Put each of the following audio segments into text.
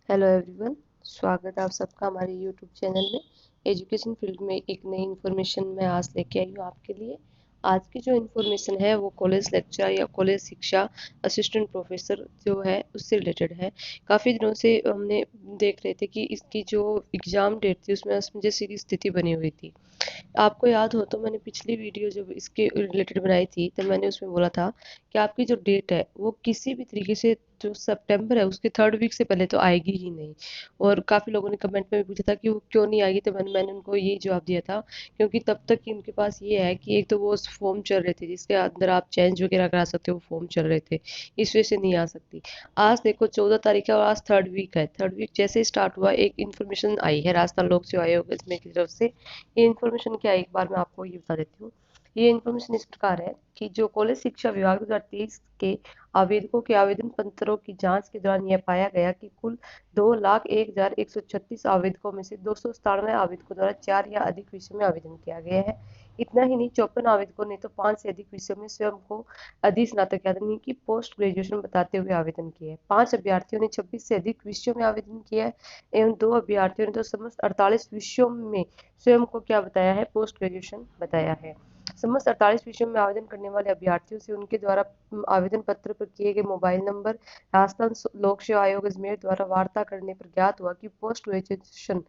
Hello everyone. स्वागत है आप सबका हमारे यूट्यूब चैनल में। एजुकेशन फील्ड में एक नई इन्फॉर्मेशन मैं आज लेके आई हूँ आपके लिए। आज की जो इन्फॉर्मेशन है वो कॉलेज लेक्चर या कॉलेज शिक्षा असिस्टेंट प्रोफेसर जो है उससे रिलेटेड है। काफ़ी दिनों से हमने देख रहे थे कि इसकी जो एग्ज़ाम डेट थी उसमें असमंजस की स्थिति बनी हुई थी। आपको याद हो तो मैंने पिछली वीडियो जब इसके रिलेटेड बनाई थी तो मैंने उसमें बोला था कि आपकी जो डेट है वो किसी भी तरीके से जो सितंबर है उसके थर्ड वीक से पहले तो आएगी ही नहीं। और काफ़ी लोगों ने कमेंट में भी पूछा था कि वो क्यों नहीं आएगी, तो मैंने उनको ये जवाब दिया था क्योंकि तब तक कि उनके पास ये है कि एक तो वो फॉर्म चल रहे थे जिसके अंदर आप चेंज वगैरह करा सकते हो, वो फॉर्म चल रहे थे, इस वजह से नहीं आ सकती। आज देखो 14 तारीख है और आज थर्ड वीक है। थर्ड वीक जैसे स्टार्ट हुआ एक इन्फॉर्मेशन आई है राजस्थान लोक सेवा आयोग इसमें की तरफ से। ये इन्फॉर्मेशन क्या है एक बार मैं आपको ये बता देती हूँ। ये इन्फॉर्मेशन इस प्रकार है कि जो कॉलेज शिक्षा विभाग 2023 के आवेदकों के आवेदन पत्रों की जांच के दौरान यह पाया गया कि कुल 2,01,136 आवेदकों में से 297 आवेदकों द्वारा 4 या अधिक विषयों में आवेदन किया गया है। इतना ही नहीं, 54 आवेदकों ने तो 5 से अधिक विषयों में स्वयं को अधिस्नातक यानी कि पोस्ट ग्रेजुएशन बताते हुए आवेदन किए हैं। 5 अभ्यर्थियों ने 26 से अधिक विषयों में आवेदन किया है एवं 2 अभ्यर्थियों ने तो समस्त 48 विषयों में स्वयं को क्या बताया है, पोस्ट ग्रेजुएशन बताया है। समस्त 48 विषयों में आवेदन करने वाले अभ्यर्थियों से उनके द्वारा आवेदन पत्र पर किए गए मोबाइल नंबर राजस्थान लोक सेवा आयोग अजमेर द्वारा वार्ता करने पर ज्ञात हुआ कि पोस्ट ग्रेजुएशन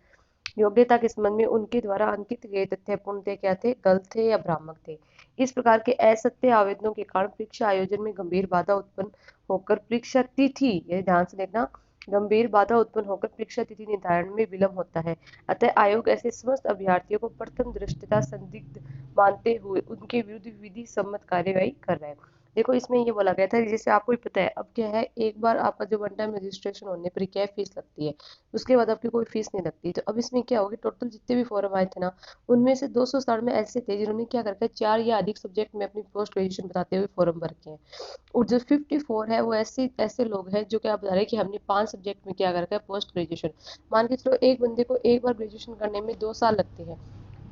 योग्यता के संबंध में उनके द्वारा अंकित गए तथ्य पूर्णतः क्या थे, गलत थे या भ्रामक थे। इस प्रकार के असत्य आवेदनों के कारण परीक्षा आयोजन में गंभीर बाधा उत्पन्न होकर परीक्षा तिथि, ये ध्यान से देखना, गंभीर बाधा उत्पन्न होकर परीक्षा तिथि निर्धारण में विलंब होता है। अतः आयोग ऐसे समस्त अभ्यर्थियों को प्रथम दृष्टया संदिग्ध मानते हुए उनके विरुद्ध विधि सम्मत कार्यवाही कर रहा है। देखो इसमें ये बोला गया था कि जैसे आपको ही पता है अब क्या है, एक बार आपका जो वन टाइम रजिस्ट्रेशन होने पर क्या फीस लगती है, उसके बाद आपकी कोई फीस नहीं लगती। तो अब इसमें क्या होगी, टोटल जितने भी फॉर्म आए थे ना उनमें से 200 में ऐसे थे जिन्होंने क्या करके 4 या अधिक सब्जेक्ट में अपनी पोस्ट ग्रेजुएशन बताते हुए फॉर्म भर के हैं। और जो 54 है वो ऐसे ऐसे लोग हैं जो क्या बता रहे हैं कि हमने 5 सब्जेक्ट में क्या कर रखा है, पोस्ट ग्रेजुएशन। मान के चलो एक बंदे को एक बार ग्रेजुएशन करने में 2 साल लगते हैं,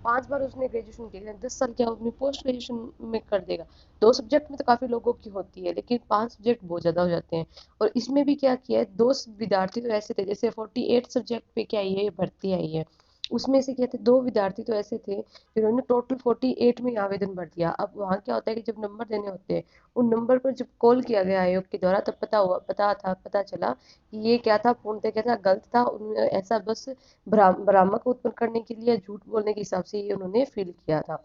5 बार उसने ग्रेजुएशन किया, 10 साल क्या अपनी पोस्ट ग्रेजुएशन में कर देगा। 2 सब्जेक्ट में तो काफी लोगों की होती है लेकिन 5 सब्जेक्ट बहुत ज्यादा हो जाते हैं। और इसमें भी क्या किया है, 2 विद्यार्थी तो ऐसे थे जैसे 48 सब्जेक्ट पे क्या आई है भर्ती आई है, उसमें से क्या थे 2 विद्यार्थी तो ऐसे थे जिन्होंने टोटल 48 में आवेदन भर दिया। अब वहाँ क्या होता है कि जब नंबर देने होते हैं उन नंबर पर जब कॉल किया गया आयोग के द्वारा तब पता चला कि ये क्या था, पूर्णतः क्या था, गलत था। उन्होंने ऐसा बस भ्रामक उत्पन्न करने के लिए, झूठ बोलने के हिसाब से ये उन्होंने फिल किया था।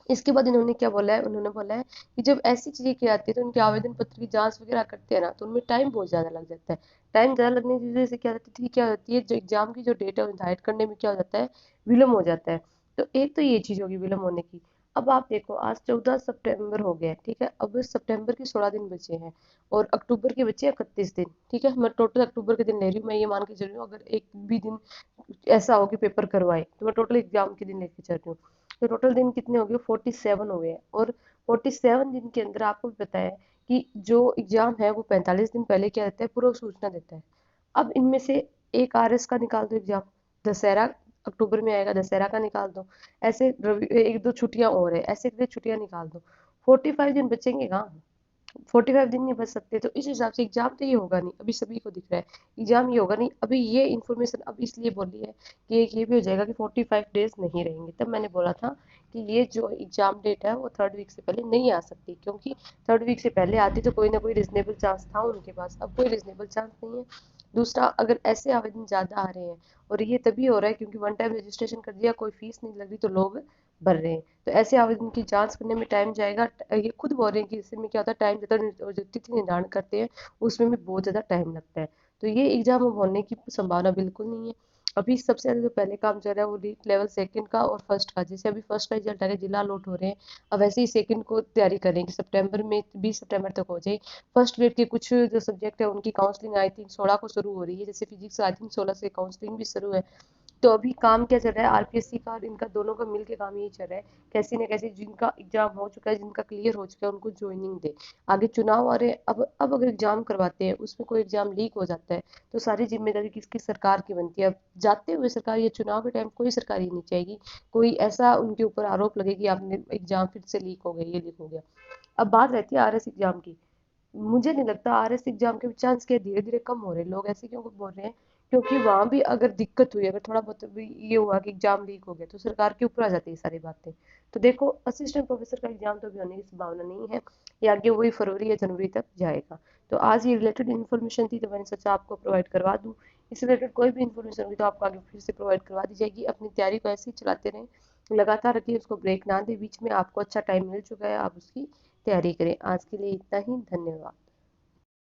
इसके बाद इन्होंने क्या बोला है, उन्होंने बोला है कि जब ऐसी चीजें की जाती है तो उनके आवेदन पत्र की जांच वगैरह करते हैं ना तो उनमें टाइम बहुत ज्यादा लग जाता है। टाइम ज्यादा लगने की वजह से क्या होती है, जो एग्जाम की जो डेट है निर्धारित करने में क्या हो जाता है, विलम्ब हो जाता है। तो एक तो ये चीज होगी विलम्ब होने की। अब आप देखो आज 14 सितंबर हो गया है, ठीक है, अब सितंबर के 16 दिन बचे हैं और अक्टूबर के बचे 31 दिन। ठीक है, मैं टोटल अक्टूबर के दिन ले रही हूँ, मैं ये मान के चल रही हूँ अगर एक भी दिन ऐसा हो कि पेपर करवाए तो मैं टोटल एग्जाम के दिन लेके चल रही हूँ। तो टोटल दिन कितने हो गए, 47 हो गए। और 47 दिन के अंदर आपको भी पता है कि जो एग्जाम है वो 45 दिन पहले क्या देता है, पूर्व सूचना देता है। अब इनमें से एक आरएस का निकाल दो एग्जाम, दशहरा अक्टूबर में आएगा, दशहरा का निकाल दो, ऐसे एक दो छुट्टियां और है, ऐसे करके छुट्टियां निकाल दो। 45 दिन बचेंगे कहाँ, 45 दिन नहीं बच सकते। तो इस हिसाब से एग्जाम तो ये होगा नहीं, अभी सभी को दिख रहा है एग्जाम ये होगा नहीं। अभी ये इन्फॉर्मेशन अब इसलिए बोली है कि एक ये भी हो जाएगा कि 45 डेज नहीं रहेंगे। तब मैंने बोला था कि ये जो एग्जाम डेट है वो थर्ड वीक से पहले नहीं आ सकती, क्योंकि थर्ड वीक से पहले आती तो कोई ना कोई रिजनेबल चांस था उनके पास, अब कोई रिजनेबल चांस नहीं है। दूसरा, अगर ऐसे आवेदन ज्यादा आ रहे हैं और ये तभी हो रहा है क्योंकि वन टाइम रजिस्ट्रेशन कर दिया, कोई फीस नहीं लग रही तो लोग भर रहे हैं, तो ऐसे आवेदन की जांच करने में टाइम जाएगा। ये खुद बोल रहे हैं कि इसमें क्या होता है, टाइम ज्यादा, जो तिथि निर्धारण करते हैं उसमें भी बहुत ज्यादा टाइम लगता है। तो ये एग्जाम अब होने की संभावना बिल्कुल नहीं है। अभी सबसे ज्यादा जो पहले काम चल रहा है वो रीट लेवल सेकंड का और फर्स्ट का। जैसे अभी फर्स्ट का रिजल्ट आ रहा है, जिला अलॉट हो रहे हैं, अब वैसे ही सेकंड को तैयारी करेंगे, सितंबर में 20 सितंबर तक हो जाए। फर्स्ट ग्रेड के कुछ जो सब्जेक्ट है उनकी काउंसलिंग आई थिंक 16 को शुरू हो रही है, जैसे फिजिक्स आई थिंक 16 से काउंसलिंग भी शुरू है। तो अभी काम क्या चल रहा है, आरपीएससी का और इनका दोनों का मिलके काम यही चल रहा है, कैसी न कैसी जिनका एग्जाम हो चुका है, जिनका क्लियर हो चुका है उनको ज्वाइनिंग दे। आगे चुनाव आ रहे हैं, अब अगर एग्जाम करवाते हैं उसमें कोई एग्जाम लीक हो जाता है तो सारी जिम्मेदारी किसकी, सरकार की बनती है। अब जाते हुए सरकार, ये चुनाव के टाइम कोई सरकार ये नहीं चाहेगी कोई ऐसा उनके ऊपर आरोप लगे कि आपने एग्जाम फिर से लीक हो गया, ये लीक हो गया। अब बात रहती है आरएस एग्जाम की। मुझे नहीं लगता आरएस एग्जाम के चांस के धीरे धीरे कम हो रहे हैं। लोग ऐसे क्यों बोल रहे हैं? क्योंकि वहां भी अगर दिक्कत हुई, अगर थोड़ा बहुत भी ये हुआ कि एग्जाम लीक हो गया, तो सरकार के ऊपर आ जाती है सारी बातें। तो देखो, असिस्टेंट प्रोफेसर का एग्जाम तो अभी होने की संभावना नहीं है, ये आगे वही फरवरी या जनवरी तक जाएगा। तो आज ये रिलेटेड इन्फॉर्मेशन थी, तो मैंने सोचा आपको प्रोवाइड करवा दूं। इससे रिलेटेड कोई भी इन्फॉर्मेशन हुई तो आपको आगे फिर से प्रोवाइड करवा दी जाएगी। अपनी तैयारी को ऐसे ही चलाते रहें, लगातार रखिए, उसको ब्रेक ना दे बीच में। आपको अच्छा टाइम मिल चुका है, आप उसकी तैयारी करें। आज के लिए इतना ही, धन्यवाद।